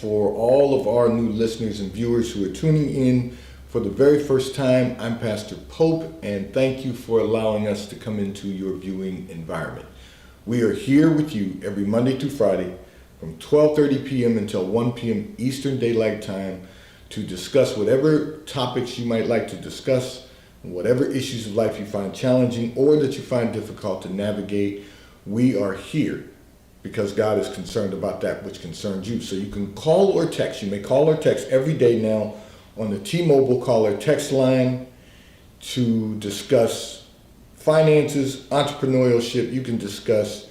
for all of our new listeners and viewers who are tuning in for the very first time. I'm Pastor Pope, and thank you for allowing us to come into your viewing environment. We are here with you every Monday through Friday from 12:30 p.m. until 1 p.m. Eastern Daylight Time to discuss whatever topics you might like to discuss, whatever issues of life you find challenging or that you find difficult to navigate. We are here because God is concerned about that which concerns you. So you can call or text. You may call or text every day now on the T-Mobile call or text line to discuss finances, entrepreneurship. You can discuss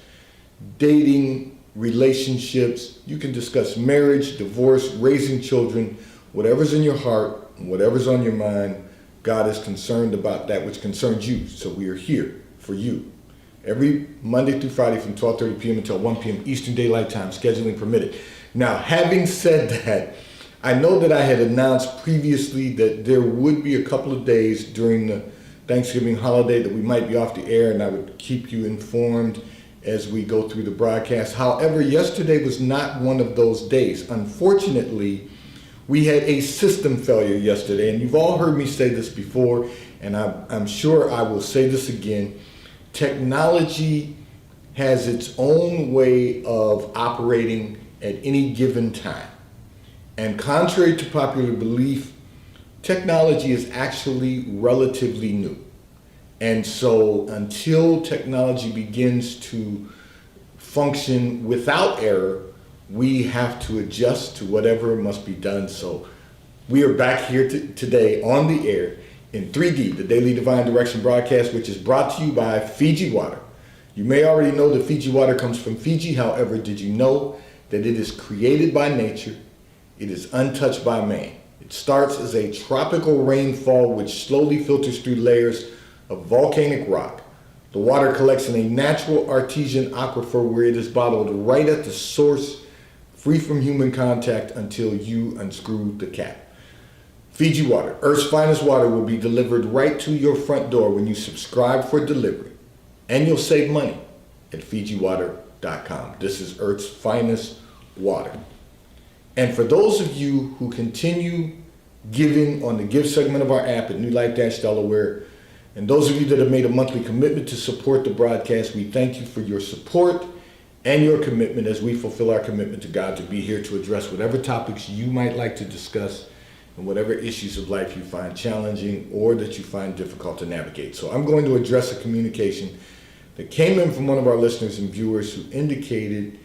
dating, relationships. You can discuss marriage, divorce, raising children, whatever's in your heart, whatever's on your mind. God is concerned about that which concerns you. So we are here for you every Monday through Friday from 12:30 p.m. until 1 p.m. Eastern Daylight Time, scheduling permitted. Now, having said that, I know that I had announced previously that there would be a couple of days during the Thanksgiving holiday that we might be off the air, and I would keep you informed as we go through the broadcast. However, yesterday was not one of those days. Unfortunately, we had a system failure yesterday, and you've all heard me say this before, and I'm sure I will say this again. Technology has its own way of operating at any given time. And contrary to popular belief, technology is actually relatively new. And so until technology begins to function without error, we have to adjust to whatever must be done. So we are back here today on the air in 3D, the Daily Divine Direction broadcast, which is brought to you by Fiji Water. You may already know that Fiji Water comes from Fiji. However, did you know that it is created by nature? It is untouched by man. It starts as a tropical rainfall which slowly filters through layers of volcanic rock. The water collects in a natural artesian aquifer where it is bottled right at the source, free from human contact until you unscrew the cap. Fiji Water, Earth's finest water, will be delivered right to your front door when you subscribe for delivery. And you'll save money at FijiWater.com. This is Earth's finest water. And for those of you who continue giving on the give segment of our app at New Life Delaware, and those of you that have made a monthly commitment to support the broadcast, we thank you for your support and your commitment as we fulfill our commitment to God to be here to address whatever topics you might like to discuss and whatever issues of life you find challenging or that you find difficult to navigate. So I'm going to address a communication that came in from one of our listeners and viewers who indicated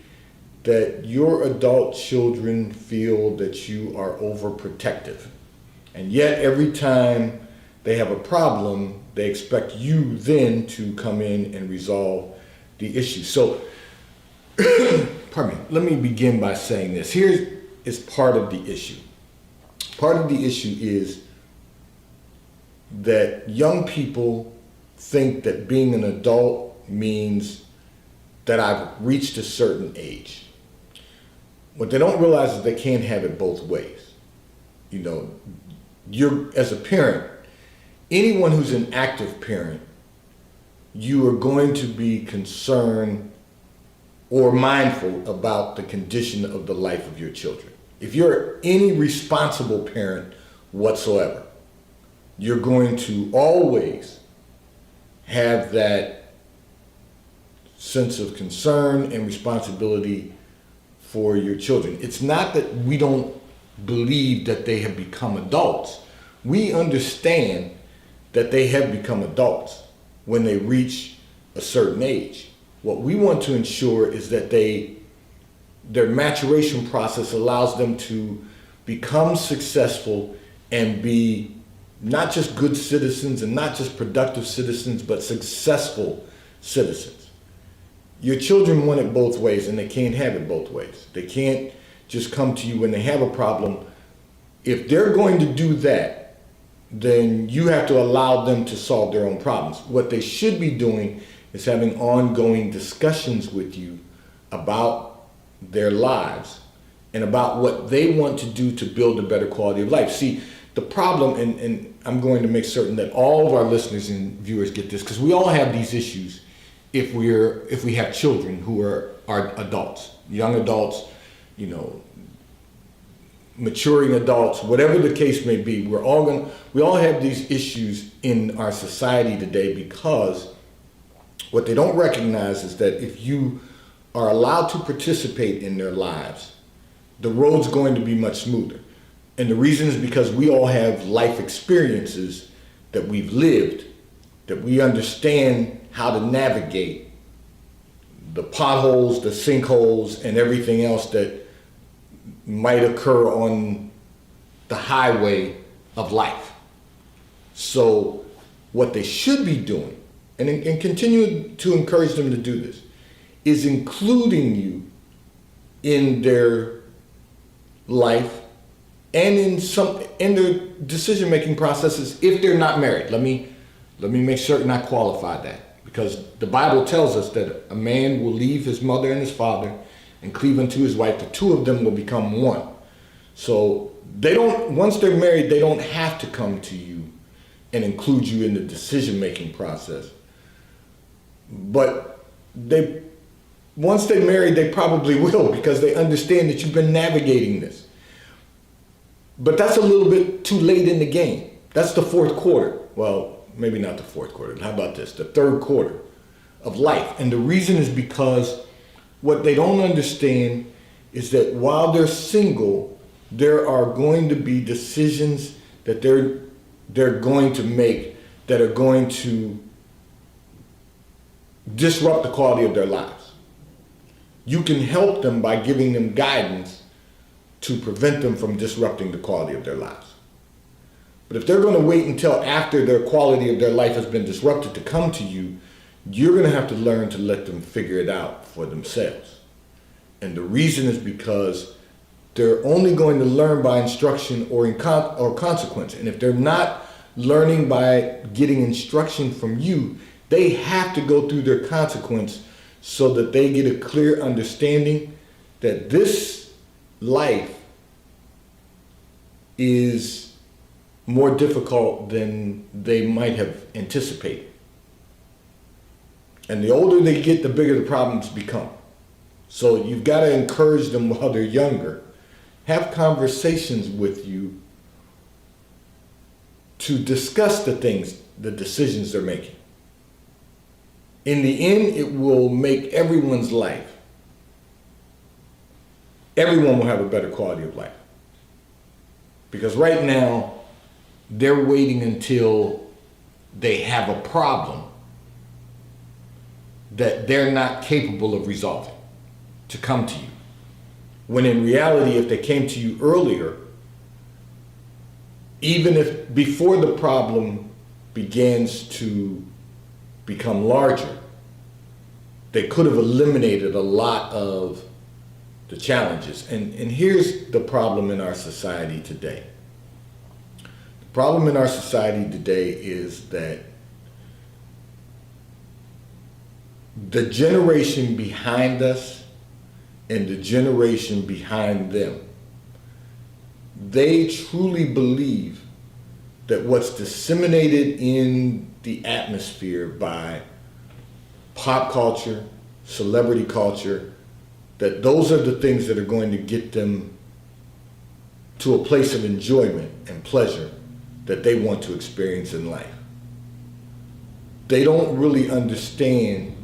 that your adult children feel that you are overprotective. And yet every time they have a problem, they expect you then to come in and resolve the issue. So, pardon me, let me begin by saying this. Here is part of the issue. Part of the issue is that young people think that being an adult means that I've reached a certain age. What they don't realize is they can't have it both ways. You know, you're, as a parent, anyone who's an active parent, you are going to be concerned or mindful about the condition of the life of your children. If you're any responsible parent whatsoever, you're going to always have that sense of concern and responsibility for your children. It's not that we don't believe that they have become adults. We understand that they have become adults when they reach a certain age. What we want to ensure is that their maturation process allows them to become successful and be not just good citizens and not just productive citizens, but successful citizens. Your children want it both ways, and they can't have it both ways. They can't just come to you when they have a problem. If they're going to do that, then you have to allow them to solve their own problems. What they should be doing is having ongoing discussions with you about their lives and about what they want to do to build a better quality of life. See, the problem, and I'm going to make certain that all of our listeners and viewers get this, because we all have these issues if we have children who are adults, young adults, you know, maturing adults, whatever the case may be, we all have these issues in our society today, because what they don't recognize is that if you are allowed to participate in their lives, the road's going to be much smoother. And the reason is because we all have life experiences that we've lived, that we understand how to navigate the potholes, the sinkholes, and everything else that might occur on the highway of life. So what they should be doing, and continue to encourage them to do this, is including you in their life and in their decision-making processes if they're not married. Let me make certain I qualify that, because the Bible tells us that a man will leave his mother and his father and cleave unto his wife. The two of them will become one. So once they're married, they don't have to come to you and include you in the decision-making process. But once they're married, they probably will, because they understand that you've been navigating this. But that's a little bit too late in the game. That's the fourth quarter. Well, maybe not the fourth quarter. How about this? The third quarter of life. And the reason is because what they don't understand is that while they're single, there are going to be decisions that they're going to make that are going to disrupt the quality of their lives. You can help them by giving them guidance to prevent them from disrupting the quality of their lives. But if they're going to wait until after their quality of their life has been disrupted to come to you, you're going to have to learn to let them figure it out for themselves. And the reason is because they're only going to learn by instruction or consequence. And if they're not learning by getting instruction from you, they have to go through their consequence so that they get a clear understanding that this life is more difficult than they might have anticipated. And the older they get, the bigger the problems become. So you've got to encourage them while they're younger. Have conversations with you to discuss the decisions they're making. In the end, it will make everyone's life. Everyone will have a better quality of life. Because right now, they're waiting until they have a problem that they're not capable of resolving to come to you. When in reality, if they came to you earlier, even if before the problem begins to become larger, they could have eliminated a lot of the challenges. And here's the problem in our society today. The problem in our society today is that the generation behind us and the generation behind them, they truly believe that what's disseminated in the atmosphere by pop culture, celebrity culture, that those are the things that are going to get them to a place of enjoyment and pleasure that they want to experience in life. They don't really understand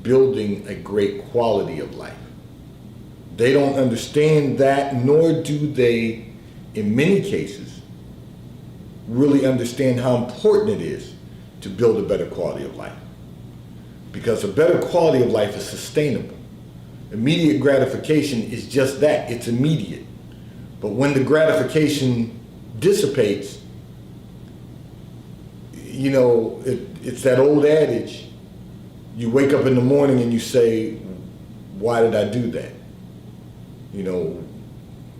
building a great quality of life. They don't understand that, nor do they, in many cases, really understand how important it is to build a better quality of life. Because a better quality of life is sustainable. Immediate gratification is just that, it's immediate. But when the gratification dissipates, it's that old adage, you wake up in the morning and you say, why did I do that?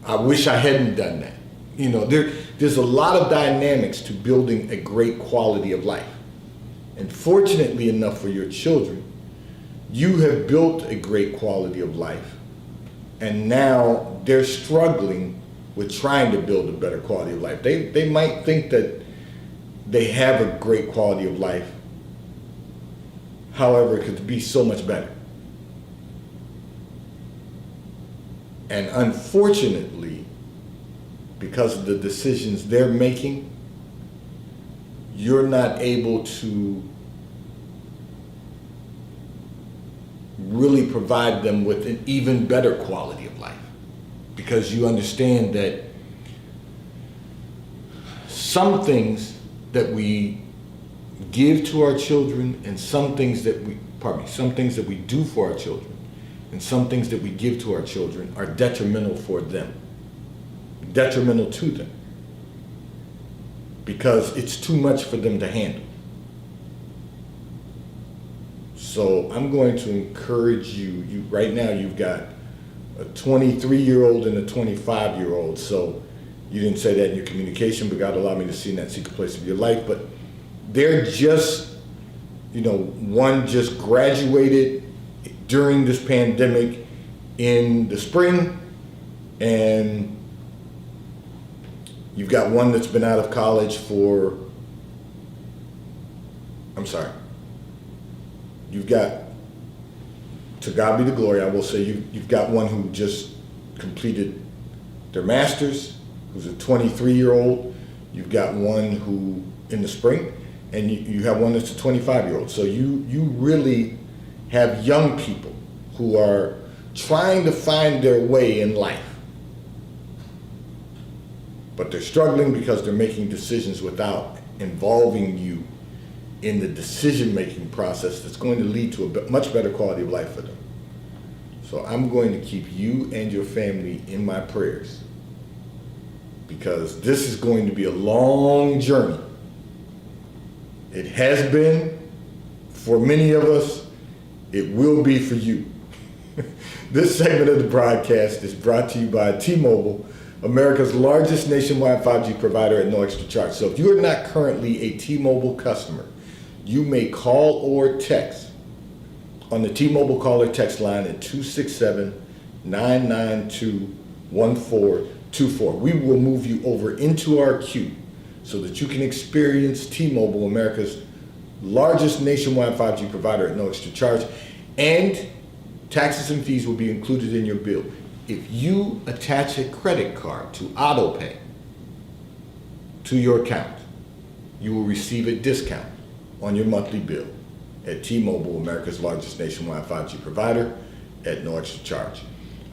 I wish I hadn't done that. There's a lot of dynamics to building a great quality of life. And fortunately enough for your children, you have built a great quality of life. And now they're struggling with trying to build a better quality of life. They might think that they have a great quality of life. However, it could be so much better. And unfortunately, because of the decisions they're making, you're not able to really provide them with an even better quality of life, because you understand that some things that we give to our children and some things that we do for our children and some things that we give to our children are detrimental for them, detrimental to them, because it's too much for them to handle. So I'm going to encourage you right now, you've got a 23-year-old and a 25-year-old. So you didn't say that in your communication, but God allowed me to see in that secret place of your life. But they're just, one just graduated during this pandemic in the spring, and you've got one that's been out of college you've got, to God be the glory, I will say, you've got one who just completed their master's, who's a 23-year-old. You've got one who in the spring, and you have one that's a 25-year-old. So you really have young people who are trying to find their way in life, but they're struggling because they're making decisions without involving you in the decision-making process that's going to lead to a much better quality of life for them. So I'm going to keep you and your family in my prayers, because this is going to be a long journey. It has been for many of us. It will be for you. This segment of the broadcast is brought to you by T-Mobile, America's largest nationwide 5G provider at no extra charge. So if you are not currently a T-Mobile customer, you may call or text on the T-Mobile call or text line at 267-992-1424. We will move you over into our queue so that you can experience T-Mobile, America's largest nationwide 5G provider at no extra charge, and taxes and fees will be included in your bill. If you attach a credit card to AutoPay to your account, you will receive a discount on your monthly bill at T-Mobile, America's largest nationwide 5G provider at no extra charge.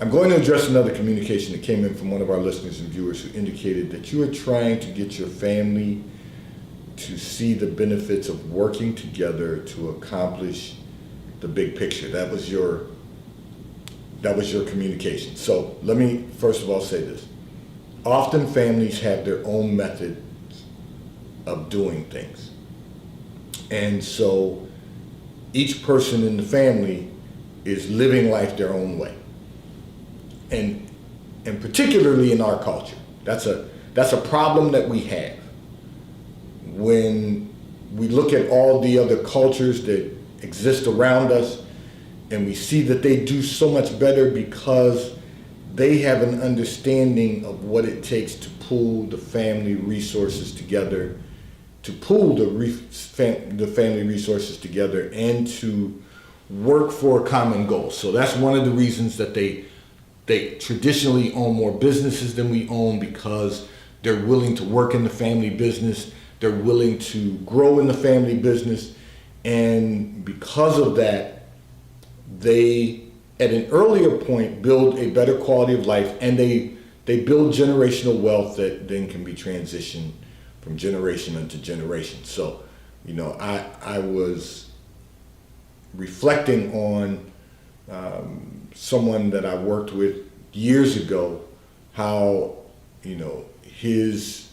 I'm going to address another communication that came in from one of our listeners and viewers who indicated that you are trying to get your family to see the benefits of working together to accomplish the big picture. That was your communication. So let me first of all say this. Often families have their own methods of doing things. And so each person in the family is living life their own way. And particularly in our culture, that's a problem that we have. When we look at all the other cultures that exist around us, and we see that they do so much better because they have an understanding of what it takes to pool the family resources together, to pool the family resources together and to work for a common goal. So that's one of the reasons that they traditionally own more businesses than we own, because they're willing to work in the family business, they're willing to grow in the family business, and because of that, they, at an earlier point, build a better quality of life, and they build generational wealth that then can be transitioned from generation into generation. So, I was reflecting on someone that I worked with years ago, how, his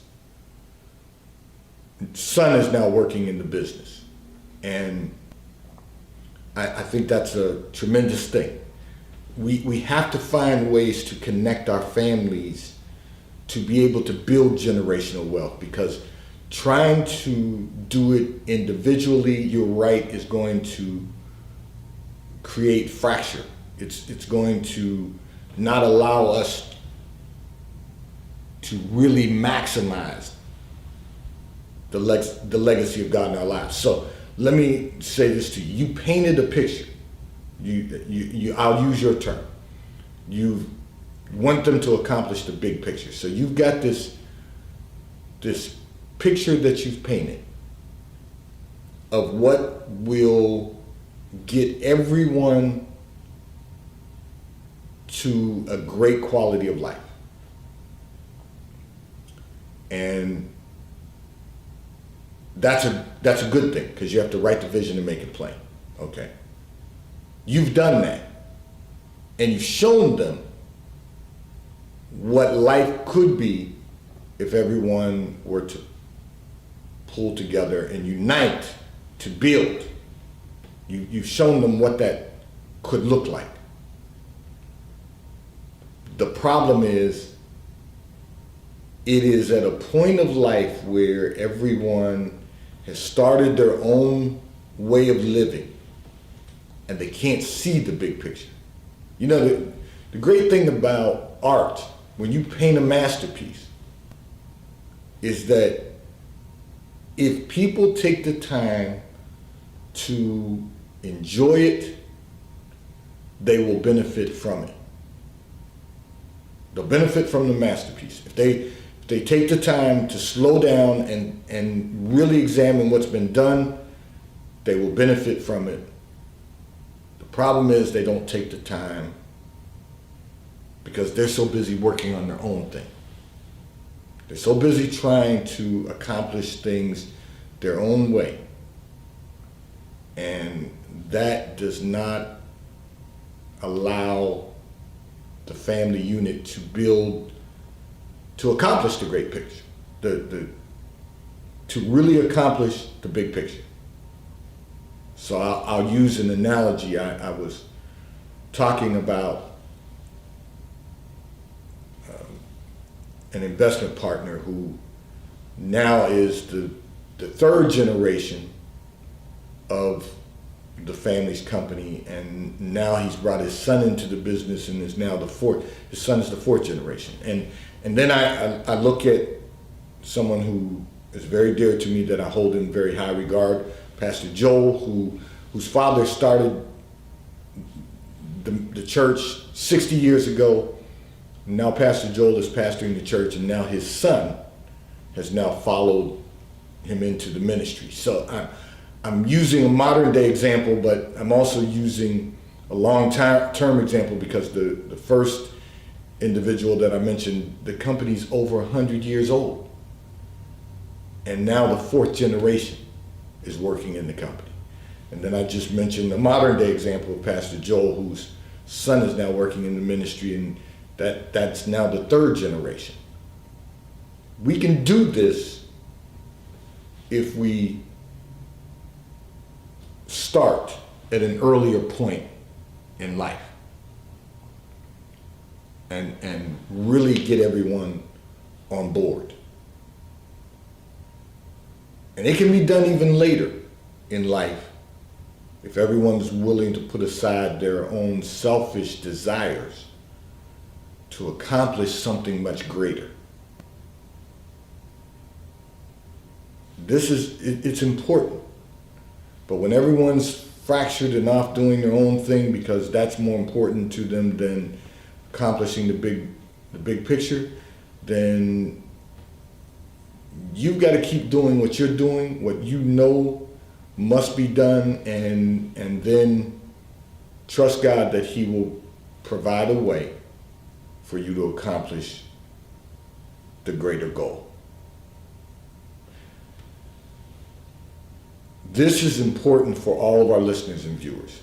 son is now working in the business. And I think that's a tremendous thing. We have to find ways to connect our families to be able to build generational wealth, because trying to do it individually, you're right, is going to create fracture. It's going to not allow us to really maximize the legacy of God in our lives. So let me say this to you. You painted a picture. I'll use your term. You've want them to accomplish the big picture. So you've got this picture that you've painted of what will get everyone to a great quality of life. And that's a good thing, because you have to write the vision and make it plain. Okay. You've done that. And you've shown them what life could be if everyone were to pull together and unite to build. You've shown them what that could look like. The problem is, it is at a point of life where everyone has started their own way of living and they can't see the big picture. You know, the great thing about art, when you paint a masterpiece, is that if people take the time to enjoy it, they will benefit from it. They'll benefit from the masterpiece. If they take the time to slow down and really examine what's been done, they will benefit from it. The problem is they don't take the time because they're so busy working on their own thing. They're so busy trying to accomplish things their own way. And that does not allow the family unit to build, to accomplish the great picture, to really accomplish the big picture. So I'll use an analogy. I was talking about an investment partner who now is the third generation of the family's company, and now he's brought his son into the business and is now his son is the fourth generation. And then I look at someone who is very dear to me, that I hold in very high regard, Pastor Joel, whose father started the church 60 years ago. Now Pastor Joel is pastoring the church, and now his son has now followed him into the ministry. So I'm using a modern day example, but I'm also using a long-term example, because the first individual that I mentioned, the company's over 100 years old. And now the fourth generation is working in the company. And then I just mentioned the modern day example of Pastor Joel, whose son is now working in the ministry, and that's now the third generation. We can do this if we start at an earlier point in life and really get everyone on board. And it can be done even later in life if everyone's willing to put aside their own selfish desires to accomplish something much greater. It's important. But when everyone's fractured and off doing their own thing because that's more important to them than accomplishing the big picture, then you've got to keep doing what you're doing, what you know must be done, and then trust God that He will provide a way for you to accomplish the greater goal. This is important for all of our listeners and viewers.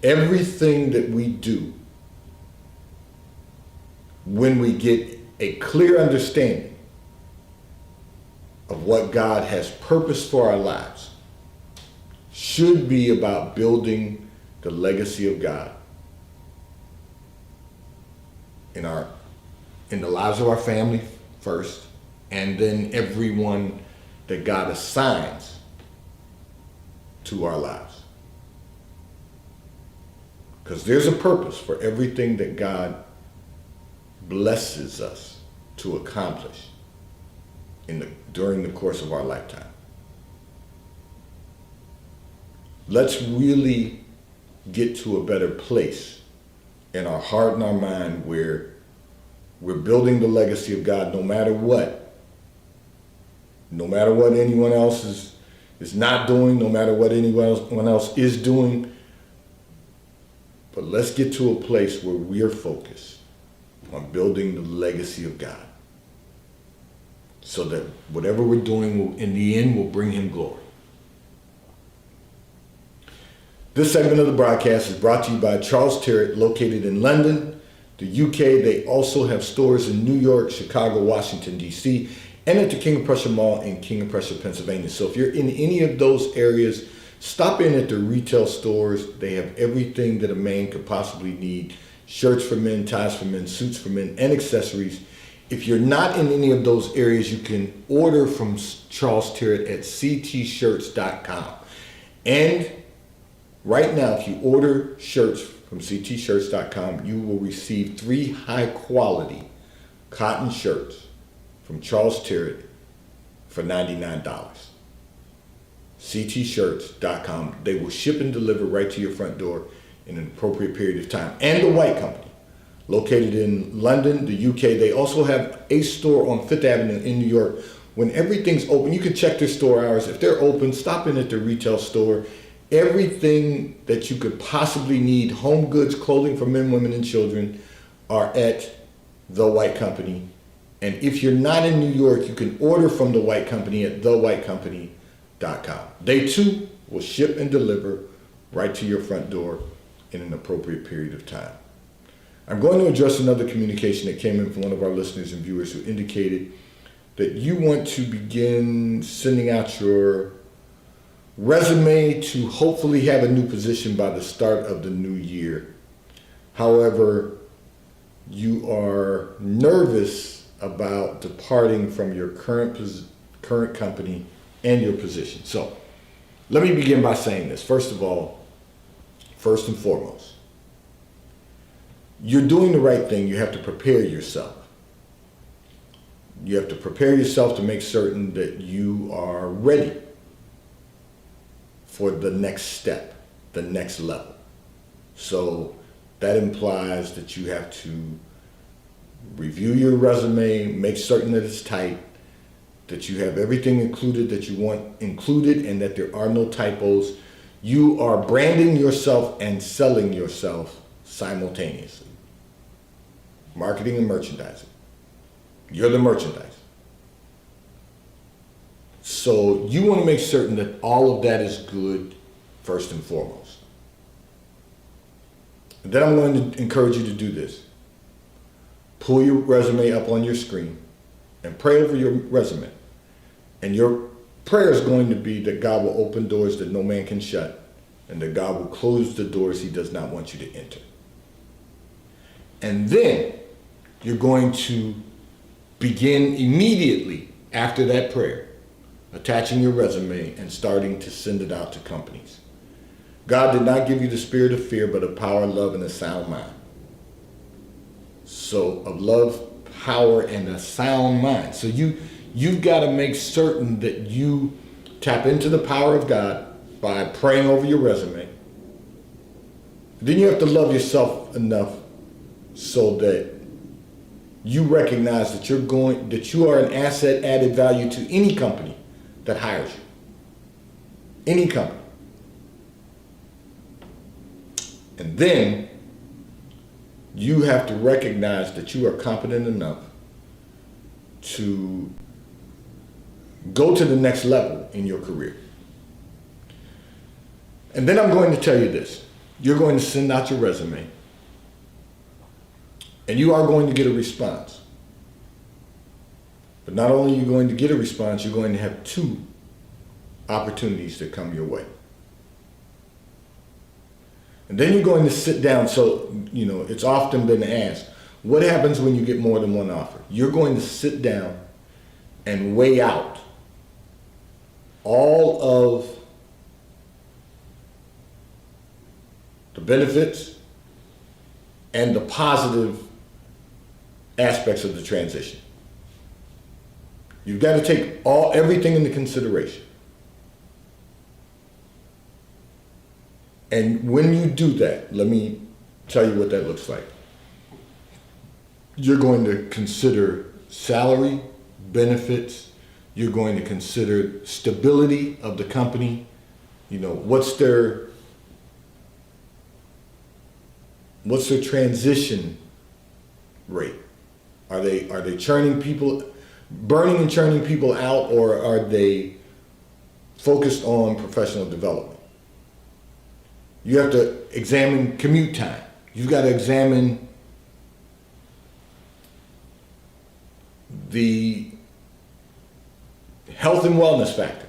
Everything that we do, when we get a clear understanding of what God has purposed for our lives, should be about building the legacy of God in the lives of our family first, and then everyone that God assigns to our lives. Because there's a purpose for everything that God blesses us to accomplish during the course of our lifetime. Let's really get to a better place in our heart and our mind where we're building the legacy of God no matter what. No matter what anyone else is not doing, no matter what anyone else is doing. But let's get to a place where we are focused on building the legacy of God, so that whatever we're doing will, in the end, will bring him glory. This segment of the broadcast is brought to you by Charles Tyrwhitt, located in London, the UK. They also have stores in New York, Chicago, Washington, D.C., and at the King of Prussia Mall in King of Prussia, Pennsylvania. So if you're in any of those areas, stop in at the retail stores. They have everything that a man could possibly need. Shirts for men, ties for men, suits for men, and accessories. If you're not in any of those areas, you can order from Charles Tyrwhitt at ctshirts.com. And right now, if you order shirts from ctshirts.com, you will receive 3 high-quality cotton shirts from Charles Tyrwhitt for $99. ctshirts.com. They will ship and deliver right to your front door in an appropriate period of time. And the White Company, located in London, the UK. They also have a store on Fifth Avenue in New York. When everything's open, you can check their store hours. If they're open, stop in at the retail store. Everything that you could possibly need, home goods, clothing for men, women, and children, are at The White Company. And if you're not in New York, you can order from The White Company at thewhitecompany.com. They too will ship and deliver right to your front door in an appropriate period of time. I'm going to address another communication that came in from one of our listeners and viewers who indicated that you want to begin sending out your resume to hopefully have a new position by the start of the new year. However, you are nervous about departing from your current company and your position. So let me begin by saying this. First of all, first and foremost, you're doing the right thing. You have to prepare yourself. You have to prepare yourself to make certain that you are ready for the next step, the next level. So that implies that you have to review your resume, make certain that it's tight, that you have everything included that you want included, and that there are no typos. You are branding yourself and selling yourself simultaneously. Marketing and merchandising. You're the merchandise. So you want to make certain that all of that is good first and foremost. And then I'm going to encourage you to do this. Pull your resume up on your screen and pray over your resume. And your prayer is going to be that God will open doors that no man can shut, and that God will close the doors he does not want you to enter. And then you're going to begin immediately after that prayer, attaching your resume and starting to send it out to companies. God did not give you the spirit of fear, but of power, love, and a sound mind. So of love, power, and a sound mind. So you've got to make certain that you tap into the power of God by praying over your resume. Then you have to love yourself enough so that you recognize that you are an asset, added value to any company that hires you. Any company. And then you have to recognize that you are competent enough to go to the next level in your career. And then I'm going to tell you this. You're going to send out your resume, and you are going to get a response. But not only are you going to get a response, you're going to have 2 opportunities that come your way. And then you're going to sit down. So, it's often been asked, what happens when you get more than one offer? You're going to sit down and weigh out all of the benefits and the positive aspects of the transition. You've got to take everything into consideration. And when you do that, let me tell you what that looks like. You're going to consider salary, benefits. You're going to consider stability of the company. You know, what's their transition rate? Are they churning people, burning and churning people out, or are they focused on professional development? You have to examine commute time. You've got to examine the health and wellness factor.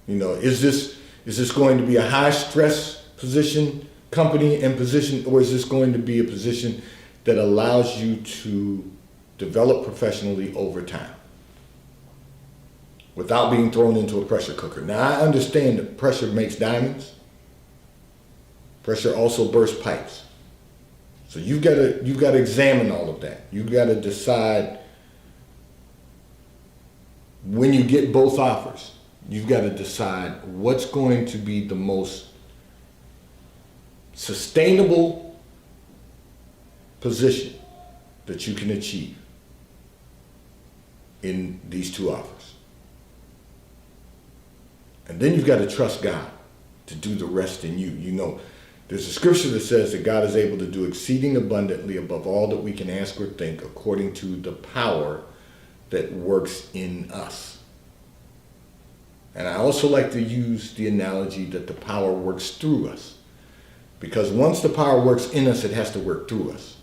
You know, is this going to be a high stress company and position, or is this going to be a position that allows you to develop professionally over time without being thrown into a pressure cooker? Now, I understand that pressure makes diamonds. Pressure also bursts pipes. So you've got to examine all of that. You've got to decide when you get both offers. You've got to decide what's going to be the most sustainable position that you can achieve in these two offers. And then you've got to trust God to do the rest in you. You know, there's a scripture that says that God is able to do exceeding abundantly above all that we can ask or think, according to the power that works in us. And I also like to use the analogy that the power works through us. Because once the power works in us, it has to work through us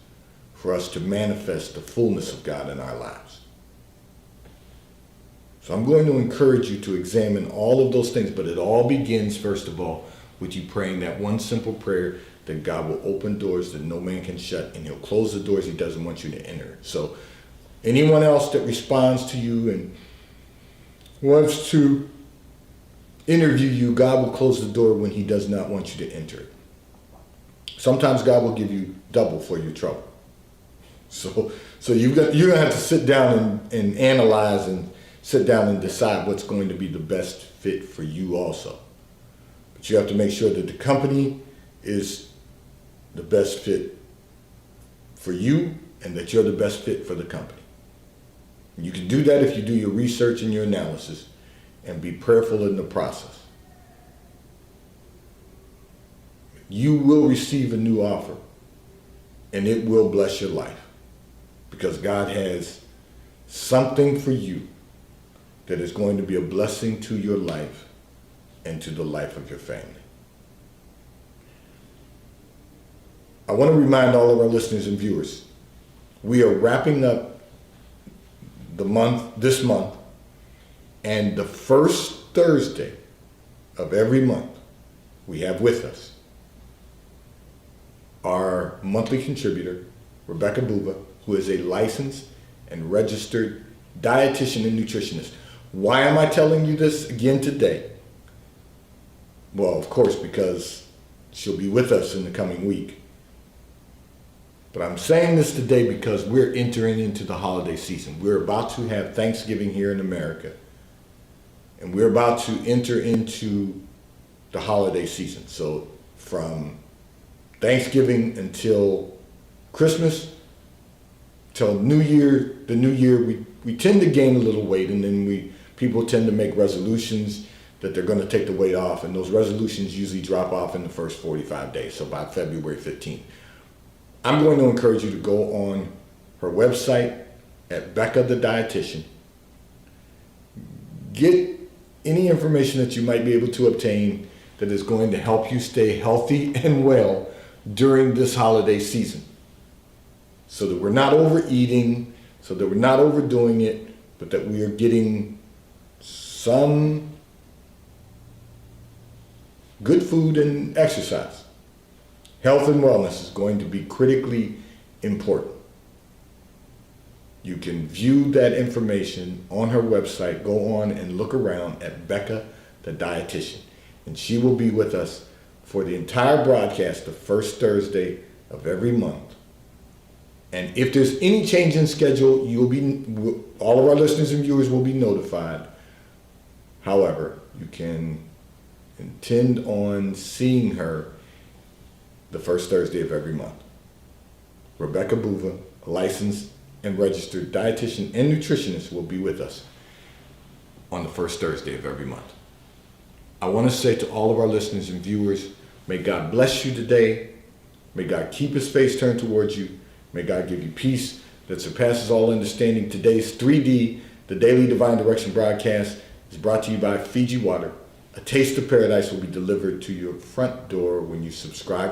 for us to manifest the fullness of God in our lives. So I'm going to encourage you to examine all of those things, but it all begins, first of all, with you praying that one simple prayer that God will open doors that no man can shut, and he'll close the doors he doesn't want you to enter. So anyone else that responds to you and wants to interview you, God will close the door when he does not want you to enter it. Sometimes God will give you double for your trouble. So you're going to have to sit down and analyze and sit down and decide what's going to be the best fit for you also. But you have to make sure that the company is the best fit for you and that you're the best fit for the company. You can do that if you do your research and your analysis and be prayerful in the process. You will receive a new offer and it will bless your life because God has something for you that is going to be a blessing to your life and to the life of your family. I want to remind all of our listeners and viewers, we are wrapping up this month, and the first Thursday of every month we have with us our monthly contributor, Rebecca Buba, who is a licensed and registered dietitian and nutritionist. Why am I telling you this again today? Well, of course, because she'll be with us in the coming week. But I'm saying this today because we're entering into the holiday season. We're about to have Thanksgiving here in America. And we're about to enter into the holiday season. So from Thanksgiving until Christmas, till the New Year, we tend to gain a little weight, and then people tend to make resolutions that they're going to take the weight off, and those resolutions usually drop off in the first 45 days, so by February 15th. I'm going to encourage you to go on her website at Becca the Dietitian. Get any information that you might be able to obtain that is going to help you stay healthy and well during this holiday season, so that we're not overeating, so that we're not overdoing it, but that we are getting some good food and exercise. Health and wellness is going to be critically important. You can view that information on her website. Go on and look around at Becca the Dietitian, and she will be with us for the entire broadcast the first Thursday of every month. And if there's any change in schedule, all of our listeners and viewers will be notified. However, you can intend on seeing her the first Thursday of every month. Rebecca Buva, a licensed and registered dietitian and nutritionist, will be with us on the first Thursday of every month. I want to say to all of our listeners and viewers, may God bless you today. May God keep his face turned towards you. May God give you peace that surpasses all understanding. Today's 3D, the Daily Divine Direction broadcast, is brought to you by Fiji Water. A taste of paradise will be delivered to your front door when you subscribe